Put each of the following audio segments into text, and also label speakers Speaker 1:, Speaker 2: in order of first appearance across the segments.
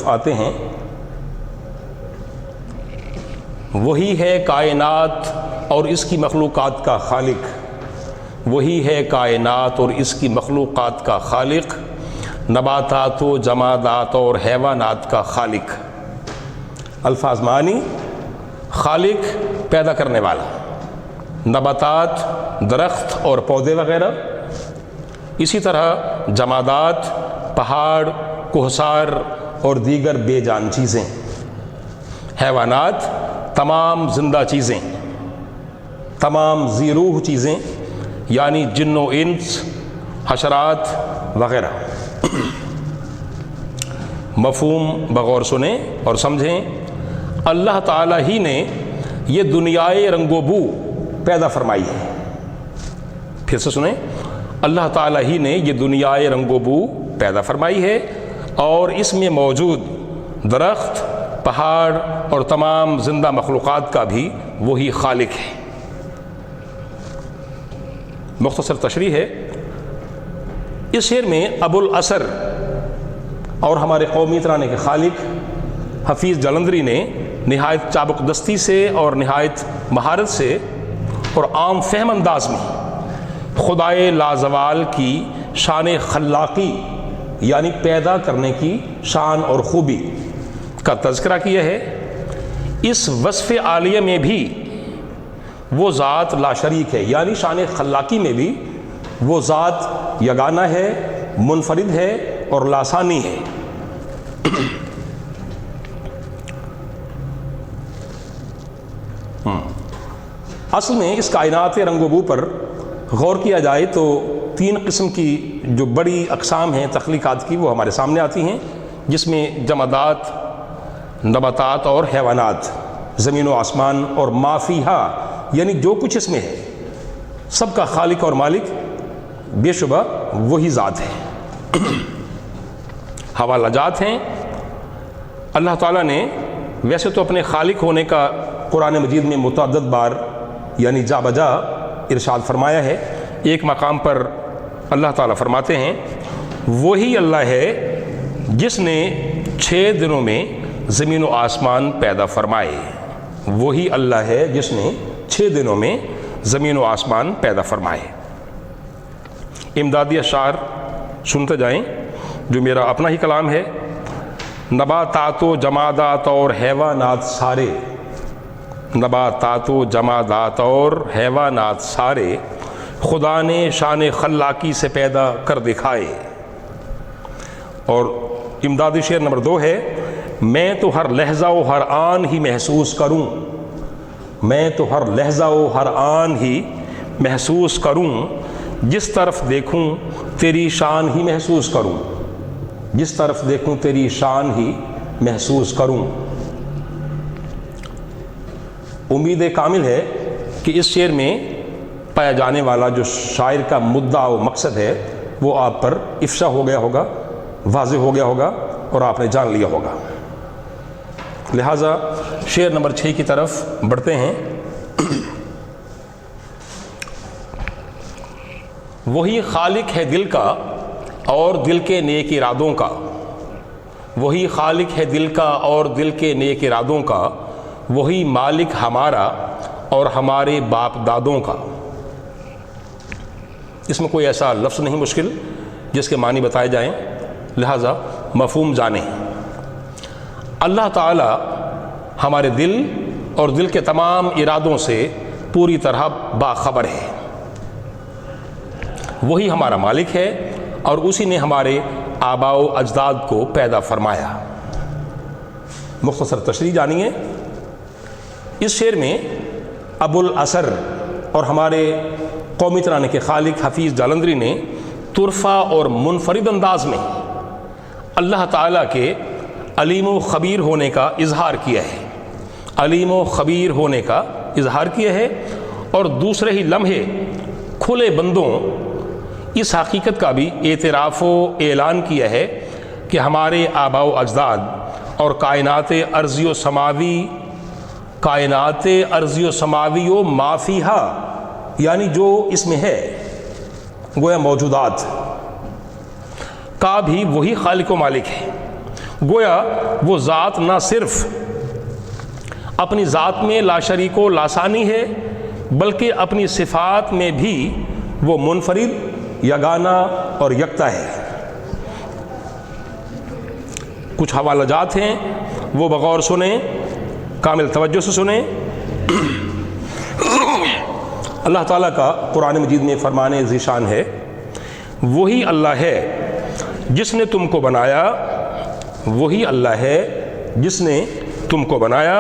Speaker 1: طرف آتے ہیں، وہی ہے کائنات اور اس کی مخلوقات کا خالق، وہی ہے کائنات اور اس کی مخلوقات کا خالق، نباتات و جمادات اور حیوانات کا خالق۔ الفاظ معنی: خالق پیدا کرنے والا، نباتات درخت اور پودے وغیرہ، اسی طرح جمادات پہاڑ، کوہسار اور دیگر بے جان چیزیں، حیوانات تمام زندہ چیزیں، تمام ذی روح چیزیں یعنی جن و انس، حشرات وغیرہ۔ مفہوم بغور سنیں اور سمجھیں۔ اللہ تعالیٰ ہی نے یہ دنیائے رنگ و بو پیدا فرمائی ہے۔ پھر سے سنیں، اللہ تعالیٰ ہی نے یہ دنیائے رنگ و بو پیدا فرمائی ہے اور اس میں موجود درخت، پہاڑ اور تمام زندہ مخلوقات کا بھی وہی خالق ہے۔ مختصر تشریح ہے، اس شعر میں ابو الاثر اور ہمارے قومی ترانے کے خالق حفیظ جلندری نے نہایت چابک دستی سے اور نہایت مہارت سے اور عام فہم انداز میں خدائے لازوال کی شان خلاقی یعنی پیدا کرنے کی شان اور خوبی کا تذکرہ کیا ہے۔ اس وصف عالیہ میں بھی وہ ذات لا شریک ہے، یعنی شان خلاقی میں بھی وہ ذات یگانہ ہے، منفرد ہے اور لاسانی ہے۔ اصل میں اس کائنات رنگ و بو پر غور کیا جائے تو تین قسم کی جو بڑی اقسام ہیں تخلیقات کی وہ ہمارے سامنے آتی ہیں، جس میں جمادات، نباتات اور حیوانات، زمین و آسمان اور ما فیہا یعنی جو کچھ اس میں ہے، سب کا خالق اور مالک بے شبہ وہی ذات ہے۔ حوالہ جات ہیں۔ اللہ تعالیٰ نے ویسے تو اپنے خالق ہونے کا قرآن مجید میں متعدد بار یعنی جا بجا ارشاد فرمایا ہے۔ ایک مقام پر اللہ تعالیٰ فرماتے ہیں، وہی اللہ ہے جس نے 6 دنوں میں زمین و آسمان پیدا فرمائے، وہی اللہ ہے جس نے 6 دنوں میں زمین و آسمان پیدا فرمائے۔ امدادی اشعار سنتے جائیں جو میرا اپنا ہی کلام ہے۔ نباتات و جمادات اور حیوانات سارے، نباتات و جمادات اور حیوانات سارے خدا نے شان خلاقی سے پیدا کر دکھائے۔ اور امدادی شعر نمبر 2 ہے، میں تو ہر لحظہ و ہر آن ہی محسوس کروں، میں تو ہر لحظہ و ہر آن ہی محسوس کروں، جس طرف دیکھوں تیری شان ہی محسوس کروں، جس طرف دیکھوں تیری شان ہی محسوس کروں۔ امید کامل ہے کہ اس شعر میں پایا جانے والا جو شاعر کا مدعا و مقصد ہے وہ آپ پر افشا ہو گیا ہوگا، واضح ہو گیا ہوگا اور آپ نے جان لیا ہوگا۔ لہٰذا شعر نمبر 6 کی طرف بڑھتے ہیں۔ وہی خالق ہے دل کا اور دل کے نیک ارادوں کا، وہی خالق ہے دل کا اور دل کے نیک ارادوں کا، وہی مالک ہمارا اور ہمارے باپ دادوں کا۔ اس میں کوئی ایسا لفظ نہیں مشکل جس کے معنی بتائے جائیں، لہٰذا مفہوم جانیں۔ اللہ تعالی ہمارے دل اور دل کے تمام ارادوں سے پوری طرح باخبر ہے، وہی ہمارا مالک ہے اور اسی نے ہمارے آباء و اجداد کو پیدا فرمایا۔ مختصر تشریح جانیے۔ اس شعر میں ابو الاثر اور ہمارے قومی ترانے کے خالق حفیظ جالندری نے طرفہ اور منفرد انداز میں اللہ تعالیٰ کے علیم و خبیر ہونے کا اظہار کیا ہے، علیم و خبیر ہونے کا اظہار کیا ہے، اور دوسرے ہی لمحے کھلے بندوں اس حقیقت کا بھی اعتراف و اعلان کیا ہے کہ ہمارے آباء و اجداد اور کائنات ارضی و سماوی، کائنات ارضی و سماوی و ما فیہا یعنی جو اس میں ہے گویا موجودات کا بھی وہی خالق و مالک ہے، گویا وہ ذات نہ صرف اپنی ذات میں لا شریک و لاثانی ہے بلکہ اپنی صفات میں بھی وہ منفرد، یگانہ اور یکتا ہے۔ کچھ حوالہ جات ہیں وہ بغور سنیں، کامل توجہ سے سنیں۔ اللہ تعالیٰ کا قرآن مجید میں فرمان ذیشان ہے، وہی اللہ ہے جس نے تم کو بنایا، وہی اللہ ہے جس نے تم کو بنایا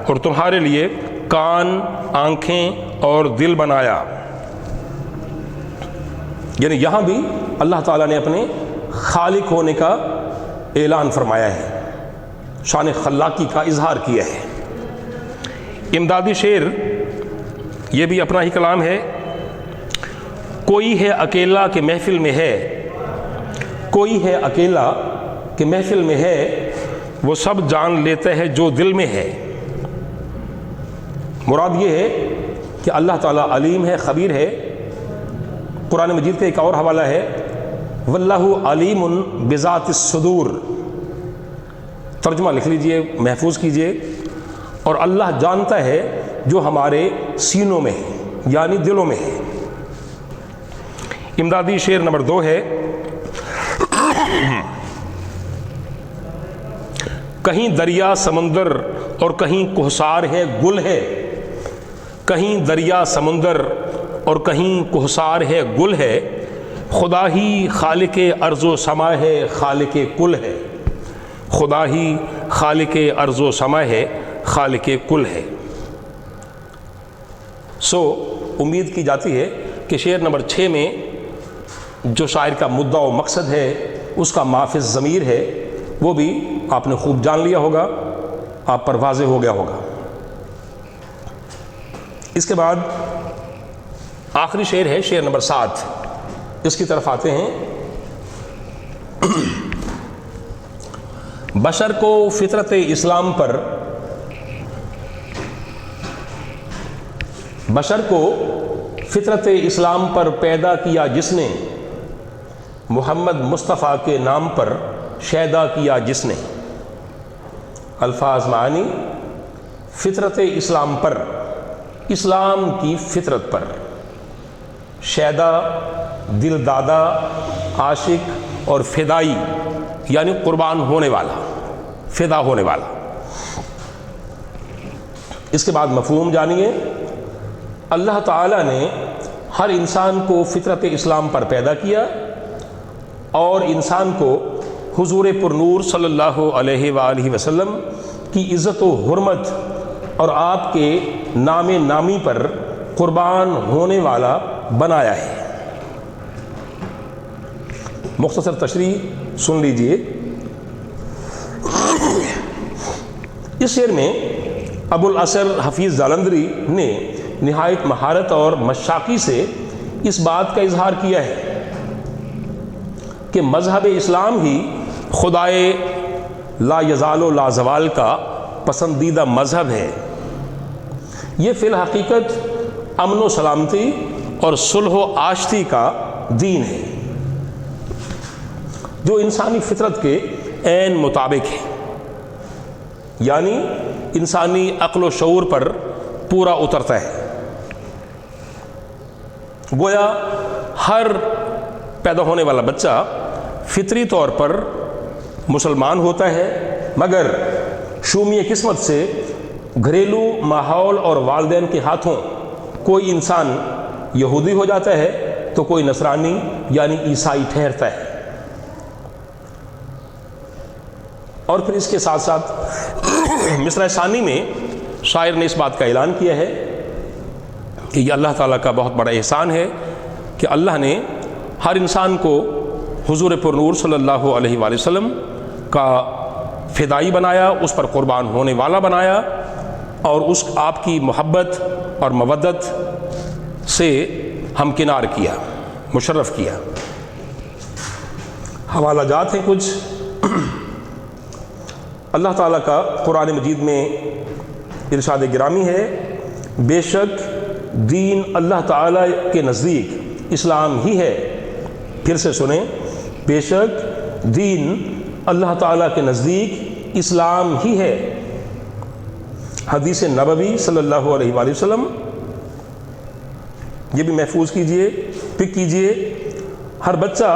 Speaker 1: اور تمہارے لیے کان، آنکھیں اور دل بنایا۔ یعنی یہاں بھی اللہ تعالیٰ نے اپنے خالق ہونے کا اعلان فرمایا ہے، شان خلاقی کا اظہار کیا ہے۔ امدادی شعر یہ بھی اپنا ہی کلام ہے۔ کوئی ہے اکیلا کہ محفل میں ہے، کوئی ہے اکیلا کہ محفل میں ہے، وہ سب جان لیتا ہے جو دل میں ہے۔ مراد یہ ہے کہ اللہ تعالیٰ علیم ہے، خبیر ہے۔ قرآن مجید کا ایک اور حوالہ ہے، واللہ علیم بذات الصدور، ترجمہ لکھ لیجئے، محفوظ کیجئے، اور اللہ جانتا ہے جو ہمارے سینوں میں ہے، یعنی دلوں میں ہے۔ امدادی شعر نمبر 2 ہے، کہیں دریا سمندر اور کہیں کوہسار ہے گل ہے، کہیں دریا سمندر اور کہیں کوہسار ہے گل ہے، خدا ہی خالق ارض و سما ہے، خالق کل ہے، خدا ہی خالق ارض و سما ہے، خالق کل ہے۔ سو امید کی جاتی ہے کہ شعر نمبر 6 میں جو شاعر کا مدعا و مقصد ہے، اس کا مافز ضمیر ہے، وہ بھی آپ نے خوب جان لیا ہوگا، آپ پر واضح ہو گیا ہوگا۔ اس کے بعد آخری شعر ہے شعر نمبر 7، اس کی طرف آتے ہیں۔ بشر کو فطرت اسلام پر، بشر کو فطرت اسلام پر پیدا کیا جس نے، محمد مصطفیٰ کے نام پر شیدا کیا جس نے۔ الفاظ معنی، فطرت اسلام پر، اسلام کی فطرت پر، شیدا دل دادا، عاشق اور فدائی یعنی قربان ہونے والا، فدا ہونے والا۔ اس کے بعد مفہوم جانیے، اللہ تعالیٰ نے ہر انسان کو فطرت اسلام پر پیدا کیا اور انسان کو حضور پر نور صلی اللہ علیہ وآلہ وسلم کی عزت و حرمت اور آپ کے نام نامی پر قربان ہونے والا بنایا ہے۔ مختصر تشریح سن لیجئے۔ اس شعر میں ابو الاسر حفیظ جالندری نے نہایت مہارت اور مشاقی سے اس بات کا اظہار کیا ہے کہ مذہب اسلام ہی خدائے لا یزال و لا زوال کا پسندیدہ مذہب ہے۔ یہ فی الحقیقت امن و سلامتی اور صلح و آشتی کا دین ہے جو انسانی فطرت کے عین مطابق ہے، یعنی انسانی عقل و شعور پر پورا اترتا ہے۔ گویا ہر پیدا ہونے والا بچہ فطری طور پر مسلمان ہوتا ہے، مگر شومی قسمت سے گھریلو ماحول اور والدین کے ہاتھوں کوئی انسان یہودی ہو جاتا ہے تو کوئی نصرانی یعنی عیسائی ٹھہرتا ہے۔ اور پھر اس کے ساتھ ساتھ مصرع ثانی میں شاعر نے اس بات کا اعلان کیا ہے کہ یہ اللہ تعالیٰ کا بہت بڑا احسان ہے کہ اللہ نے ہر انسان کو حضور پر نور صلی اللہ علیہ وآلہ وسلم کا فدائی بنایا، اس پر قربان ہونے والا بنایا اور اس آپ کی محبت اور مودت سے ہمکنار کیا، مشرف کیا۔ حوالہ جات ہیں کچھ۔ اللہ تعالیٰ کا قرآن مجید میں ارشاد گرامی ہے، بے شک دین اللہ تعالیٰ کے نزدیک اسلام ہی ہے۔ پھر سے سنیں، بے شک دین اللہ تعالیٰ کے نزدیک اسلام ہی ہے۔ حدیث نبوی صلی اللہ علیہ وآلہ وسلم، یہ بھی محفوظ کیجئے، پک کیجئے، ہر بچہ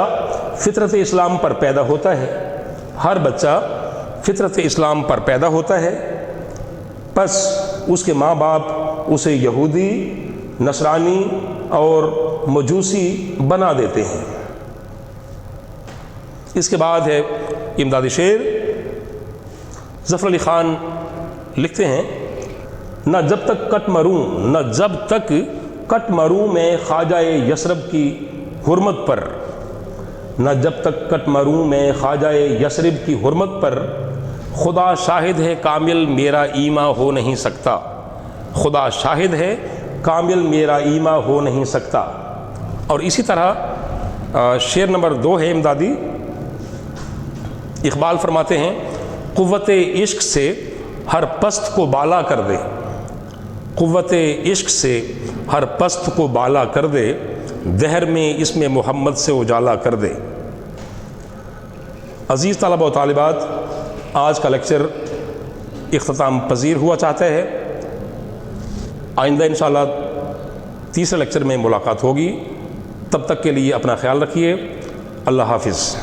Speaker 1: فطرت اسلام پر پیدا ہوتا ہے، ہر بچہ فطرت اسلام پر پیدا ہوتا ہے، پس اس کے ماں باپ اسے یہودی، نصرانی اور مجوسی بنا دیتے ہیں۔ اس کے بعد ہے امدادی شعر۔ ظفر علی خان لکھتے ہیں، نہ جب تک کٹ مروں، نہ جب تک کٹ مروں میں خواجہ یثرب کی حرمت پر، نہ جب تک کٹ مروں میں خواجہ یثرب کی حرمت پر، خدا شاہد ہے کامل میرا ایما ہو نہیں سکتا، خدا شاہد ہے کامل میرا ایما ہو نہیں سکتا۔ اور اسی طرح شعر نمبر 2 ہے امدادی۔ اقبال فرماتے ہیں، قوت عشق سے ہر پست کو بالا کر دے، قوت عشق سے ہر پست کو بالا کر دے، دہر میں اس میں محمد سے اجالا کر دے۔ عزیز طلبہ و طالبات، آج کا لیکچر اختتام پذیر ہوا چاہتا ہے۔ آئندہ انشاءاللہ تیسرے لیکچر میں ملاقات ہوگی، تب تک کے لیے اپنا خیال رکھیے۔ اللہ حافظ۔